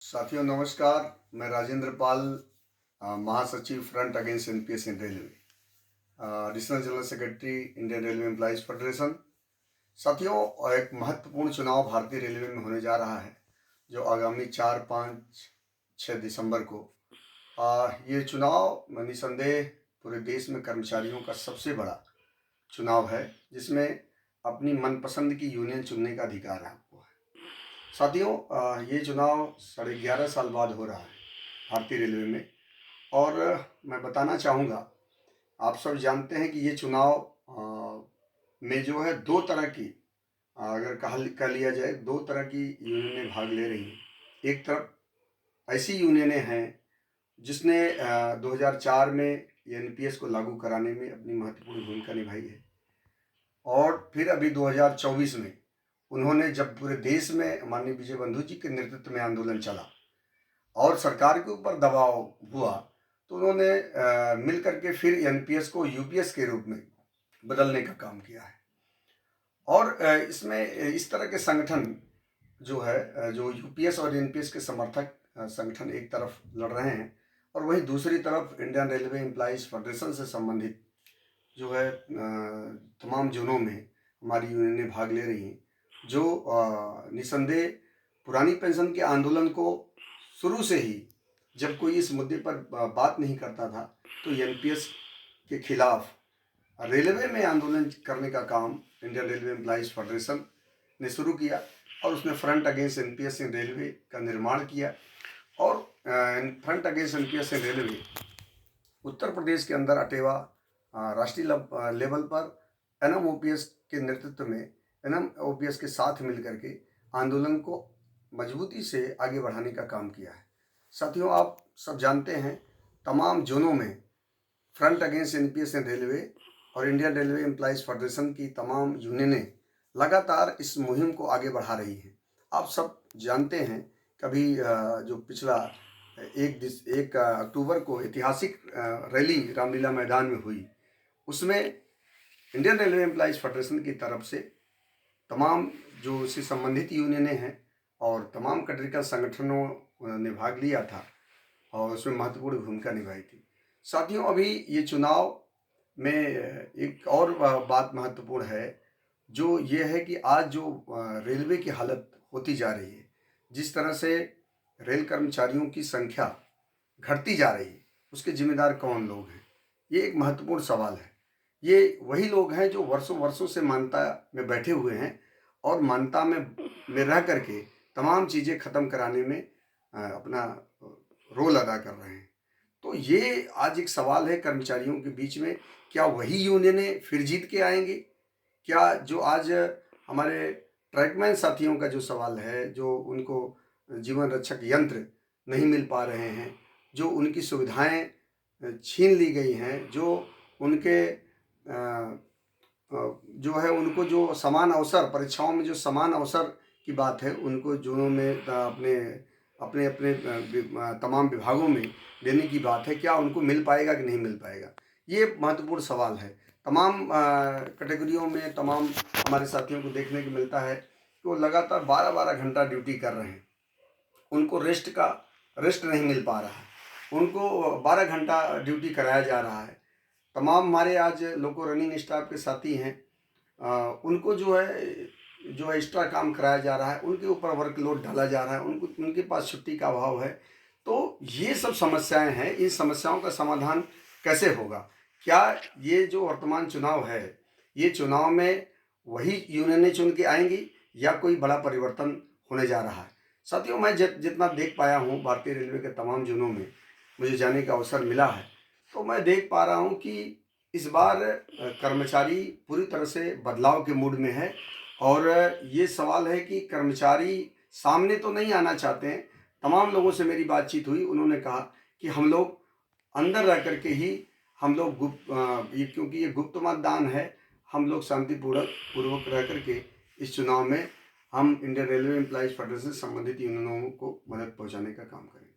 साथियों नमस्कार। मैं राजेंद्र पाल, महासचिव front against NPS in railway, additional general secretary Indian railway employees federation. साथियों, एक महत्वपूर्ण चुनाव भारतीय रेलवे में होने जा रहा है जो आगामी 4, 5, 6 दिसंबर को। ये चुनाव निसंदेह पूरे देश में कर्मचारियों का सबसे बड़ा चुनाव है जिसमें अपनी मनपसंद की यूनियन चुनने का अधिकार आपको है। साथियों, ये चुनाव 11.5 साल बाद हो रहा है भारतीय रेलवे में। और मैं बताना चाहूँगा, आप सब जानते हैं कि ये चुनाव में जो है दो तरह की, अगर कह लिया जाए, दो तरह की यूनियनें भाग ले रही हैं। एक तरफ ऐसी यूनियनें हैं जिसने 2004 में एनपीएस को लागू कराने में अपनी महत्वपूर्ण भूमिका निभाई है, और फिर अभी 2024 में उन्होंने, जब पूरे देश में माननीय विजय बंधु जी के नेतृत्व में आंदोलन चला और सरकार के ऊपर दबाव हुआ, तो उन्होंने मिल करके फिर एनपीएस को यूपीएस के रूप में बदलने का काम किया है। और इसमें इस तरह के संगठन जो है, जो यूपीएस और एनपीएस के समर्थक संगठन एक तरफ लड़ रहे हैं, और वहीं दूसरी तरफ इंडियन रेलवे एम्प्लॉइज फेडरेशन से संबंधित जो है तमाम जोनों में हमारी यूनियनें भाग ले रही हैं, जो निसंदेह पुरानी पेंशन के आंदोलन को शुरू से ही, जब कोई इस मुद्दे पर बात नहीं करता था, तो एनपीएस के खिलाफ रेलवे में आंदोलन करने का काम इंडियन रेलवे एम्प्लॉइज फेडरेशन ने शुरू किया, और उसने front against NPS in railway का निर्माण किया। और front against NPS in railway Uttar Pradesh के अंदर अटेवा राष्ट्रीय लेवल पर एनएमओपीएस के नेतृत्व में, एनएमओपीएस के साथ मिलकर के आंदोलन को मजबूती से आगे बढ़ाने का काम किया है। साथियों, आप सब जानते हैं, तमाम जोनों में front against NPS in railway और इंडियन रेलवे एम्प्लॉइज फेडरेशन की तमाम यूनियनें लगातार इस मुहिम को आगे बढ़ा रही हैं। आप सब जानते हैं, कभी जो पिछला 1 अक्टूबर को ऐतिहासिक रैली रामलीला मैदान में हुई, उसमें इंडियन रेलवे एम्प्लॉइज फेडरेशन की तरफ से तमाम जो इससे संबंधित यूनियनें हैं और तमाम कैडरिकल संगठनों ने भाग लिया था और उसमें महत्वपूर्ण भूमिका निभाई थी। साथियों, अभी ये चुनाव में एक और बात महत्वपूर्ण है, जो ये है कि आज जो रेलवे की हालत होती जा रही है, जिस तरह से रेल कर्मचारियों की संख्या घटती जा रही है, उसके जिम्मेदार कौन लोग हैं, ये एक महत्वपूर्ण सवाल है। ये वही लोग हैं जो वर्षों वर्षों से मान्यता में बैठे हुए हैं और मान्यता में रह करके तमाम चीज़ें ख़त्म कराने में अपना रोल अदा कर रहे हैं। तो ये आज एक सवाल है कर्मचारियों के बीच में, क्या वही यूनियनें फिर जीत के आएंगी? क्या जो आज हमारे ट्रैकमैन साथियों का जो सवाल है, जो उनको जीवन रक्षक यंत्र नहीं मिल पा रहे हैं, जो उनकी सुविधाएं छीन ली गई हैं, जो उनके जो है, उनको जो समान अवसर, परीक्षाओं में जो समान अवसर की बात है, उनको जोनों में अपने अपने अपने तमाम विभागों में देने की बात है, क्या उनको मिल पाएगा कि नहीं मिल पाएगा? ये महत्वपूर्ण सवाल है। तमाम कैटेगरियों में तमाम हमारे साथियों को देखने को मिलता है कि वो लगातार 12-12 घंटा ड्यूटी कर रहे हैं, उनको रेस्ट नहीं मिल पा रहा है, उनको 12 घंटा ड्यूटी कराया जा रहा है। तमाम हमारे आज लोको रनिंग स्टाफ के साथी हैं, उनको जो है एक्स्ट्रा काम कराया जा रहा है, उनके ऊपर वर्कलोड डाला जा रहा है, उनके पास छुट्टी का अभाव है। तो ये सब समस्याएं हैं। इन समस्याओं का समाधान कैसे होगा? क्या ये जो वर्तमान चुनाव है, ये चुनाव में वही यूनियनें चुन के आएंगी या कोई बड़ा परिवर्तन होने जा रहा है? साथियों, मैं जितना देख पाया हूँ, भारतीय रेलवे के तमाम जोनों में मुझे जाने का अवसर मिला है, तो मैं देख पा रहा हूँ कि इस बार कर्मचारी पूरी तरह से बदलाव के मूड में है। और ये सवाल है कि कर्मचारी सामने तो नहीं आना चाहते हैं। तमाम लोगों से मेरी बातचीत हुई, उन्होंने कहा कि हम लोग अंदर रह करके ही हम लोग क्योंकि ये गुप्त मतदान है, हम लोग शांतिपूर्वक रह करके इस चुनाव में हम इंडियन रेलवे एम्प्लॉइज फेडरेशन से संबंधित यूनियनों को मदद पहुंचाने का काम करें।